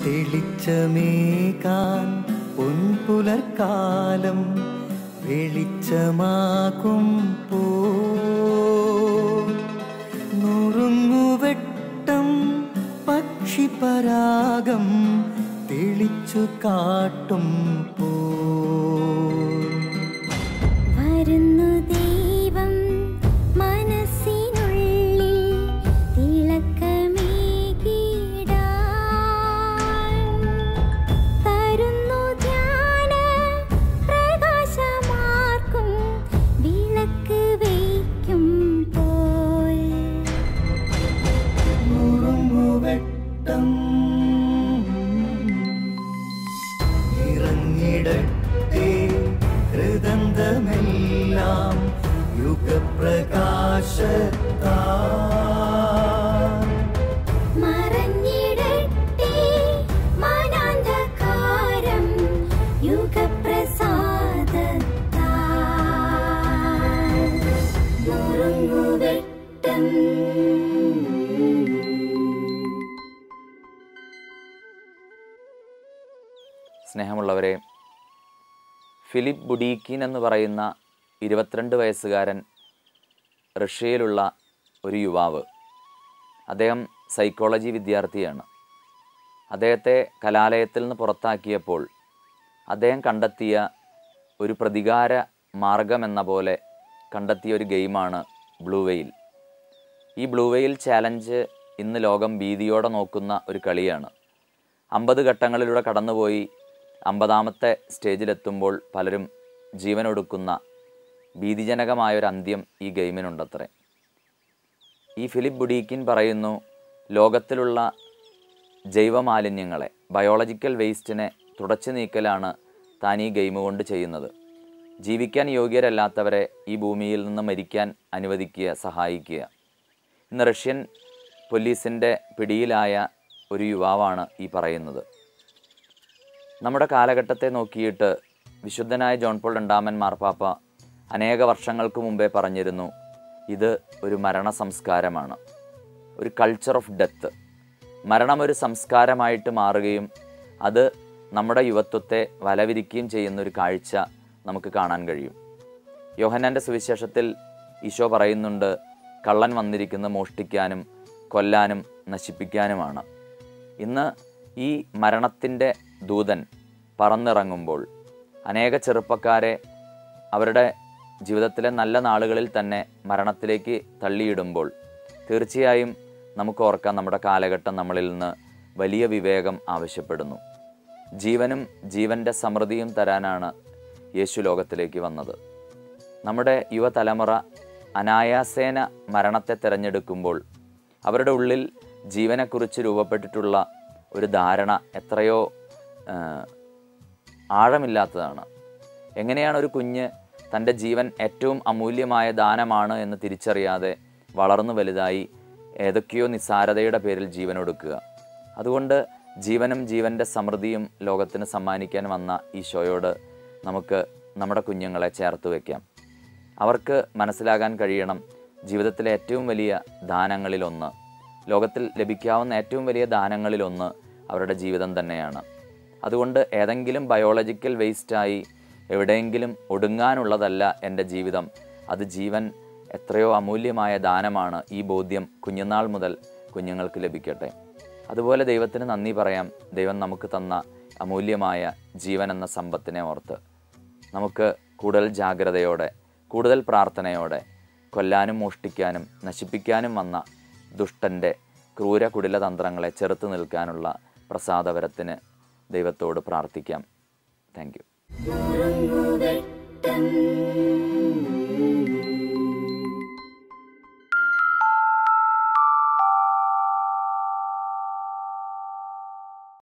തെളിച്ചമേകാൻ പൊൻപുലർക്കാലം വെളിച്ചമാകുമ്പോ നുറുങ്ങുവെട്ടം പക്ഷിപരാഗം തെളിച്ചു കാട്ടുമ്പോ വരുന്നു ദൈവം മനസ്സിനുള്ളിൽ തിളക്കമേകിടാൻ തരുന്നു ധ്യാന പ്രകാശമാർക്കും വിളക്ക് വയ്ക്കുമ്പോൾ നുറുങ്ങുവെട്ടം ഇറങ്ങിടട്ടെ ഹൃദന്തമെല്ലാം യുഗപ്രകാശത്താൽ മറഞ്ഞിടട്ടെ മനാന്ധകാരം യുഗപ്രസാദത്താൽ നുറുങ്ങുവെട്ടം. സ്നേഹമുള്ളവരെ, ഫിലിപ്പ് ബുഡീക്കിൻ എന്ന് പറയുന്ന 22 വയസ്സുകാരൻ റഷ്യയിലുള്ള ഒരു യുവാവ്. അദ്ദേഹം സൈക്കോളജി വിദ്യാർത്ഥിയാണ്. അദ്ദേഹത്തെ കലാലയത്തിൽ നിന്ന് പുറത്താക്കിയപ്പോൾ അദ്ദേഹം കണ്ടെത്തിയ ഒരു പ്രതികാര മാർഗമെന്ന പോലെ കണ്ടെത്തിയ ഒരു ഗെയിമാണ് ബ്ലൂ വെയിൽ. ഈ ബ്ലൂ വെയിൽ ചാലഞ്ച് ഇന്ന് ലോകം ഭീതിയോടെ നോക്കുന്ന ഒരു കളിയാണ്. 50 ഘട്ടങ്ങളിലൂടെ കടന്നുപോയി 50ാമത്തെ സ്റ്റേജിലെത്തുമ്പോൾ പലരും ജീവനൊടുക്കുന്ന ഭീതിജനകമായൊരു അന്ത്യം ഈ ഗെയിമിനുണ്ടത്രേ. ഈ ഫിലിപ്പ് ബുഡീക്കിൻ പറയുന്നു, ലോകത്തിലുള്ള ജൈവമാലിന്യങ്ങളെ, ബയോളജിക്കൽ വേസ്റ്റിനെ തുടച്ചു നീക്കലാണ് താൻ ഈ ഗെയിം കൊണ്ട് ചെയ്യുന്നത്. ജീവിക്കാൻ യോഗ്യരല്ലാത്തവരെ ഈ ഭൂമിയിൽ നിന്ന് മരിക്കാൻ അനുവദിക്കുക, സഹായിക്കുക. ഇന്ന് റഷ്യൻ പോലീസിൻ്റെ പിടിയിലായ ഒരു യുവാവാണ് ഈ പറയുന്നത്. നമ്മുടെ കാലഘട്ടത്തെ നോക്കിയിട്ട് വിശുദ്ധനായ ജോൺ പോൾ രണ്ടാമൻ മാർപ്പാപ്പ അനേക വർഷങ്ങൾക്ക് മുമ്പേ പറഞ്ഞിരുന്നു, ഇത് ഒരു മരണ സംസ്കാരമാണ്, ഒരു കൾച്ചർ ഓഫ് ഡെത്ത്. മരണം ഒരു സംസ്കാരമായിട്ട് മാറുകയും അത് നമ്മുടെ യുവത്വത്തെ വലവിരിക്കുകയും ചെയ്യുന്നൊരു കാഴ്ച നമുക്ക് കാണാൻ കഴിയും. യോഹന്നാൻ്റെ സുവിശേഷത്തിൽ ഈശോ പറയുന്നുണ്ട്, കള്ളൻ വന്നിരിക്കുന്നത് മോഷ്ടിക്കാനും കൊല്ലാനും നശിപ്പിക്കാനുമാണ്. ഇന്ന് ഈ മരണത്തിൻ്റെ ദൂതൻ പറന്നിറങ്ങുമ്പോൾ അനേക ചെറുപ്പക്കാരെ അവരുടെ ജീവിതത്തിലെ നല്ല നാളുകളിൽ തന്നെ മരണത്തിലേക്ക് തള്ളിയിടുമ്പോൾ തീർച്ചയായും നമുക്ക് ഓർക്കാം, നമ്മുടെ കാലഘട്ടം നമ്മളിൽ നിന്ന് വലിയ വിവേകം ആവശ്യപ്പെടുന്നു. ജീവനും ജീവൻ്റെ സമൃദ്ധിയും തരാനാണ് യേശു ലോകത്തിലേക്ക് വന്നത്. നമ്മുടെ യുവതലമുറ അനായാസേന മരണത്തെ തിരഞ്ഞെടുക്കുമ്പോൾ അവരുടെ ഉള്ളിൽ ജീവനെക്കുറിച്ച് രൂപപ്പെട്ടിട്ടുള്ള ഒരു ധാരണ എത്രയോ ആഴമില്ലാത്തതാണ്. എങ്ങനെയാണ് ഒരു കുഞ്ഞ് തൻ്റെ ജീവൻ ഏറ്റവും അമൂല്യമായ ദാനമാണ് എന്ന് തിരിച്ചറിയാതെ വളർന്നു വലുതായി ഏതൊക്കെയോ നിസ്സാരതയുടെ പേരിൽ ജീവനൊടുക്കുക? അതുകൊണ്ട് ജീവനും ജീവൻ്റെ സമൃദ്ധിയും ലോകത്തിന് സമ്മാനിക്കാൻ വന്ന ഈശോയോട് നമുക്ക് നമ്മുടെ കുഞ്ഞുങ്ങളെ ചേർത്ത് വയ്ക്കാം. അവർക്ക് മനസ്സിലാകാൻ കഴിയണം, ജീവിതത്തിലെ ഏറ്റവും വലിയ ദാനങ്ങളിലൊന്ന്, ലോകത്തിൽ ലഭിക്കാവുന്ന ഏറ്റവും വലിയ ദാനങ്ങളിലൊന്ന് അവരുടെ ജീവിതം തന്നെയാണ്. അതുകൊണ്ട് ഏതെങ്കിലും ബയോളജിക്കൽ വേസ്റ്റായി എവിടെയെങ്കിലും ഒടുങ്ങാനുള്ളതല്ല എൻ്റെ ജീവിതം, അത് ജീവൻ എത്രയോ അമൂല്യമായ ദാനമാണ്. ഈ ബോധ്യം കുഞ്ഞുനാൾ മുതൽ കുഞ്ഞുങ്ങൾക്ക് ലഭിക്കട്ടെ. അതുപോലെ ദൈവത്തിന് നന്ദി പറയാം, ദൈവം നമുക്ക് തന്ന അമൂല്യമായ ജീവൻ എന്ന സമ്പത്തിനെ ഓർത്ത് നമുക്ക് കൂടുതൽ ജാഗ്രതയോടെ, കൂടുതൽ പ്രാർത്ഥനയോടെ കൊല്ലാനും മോഷ്ടിക്കാനും നശിപ്പിക്കാനും വന്ന ദുഷ്ടൻ്റെ ക്രൂര കുടിലതന്ത്രങ്ങളെ ചെറുത്തു നിൽക്കാനുള്ള പ്രസാദവരത്തിന് ദൈവത്തോട് പ്രാർത്ഥിക്കാം. Thank you.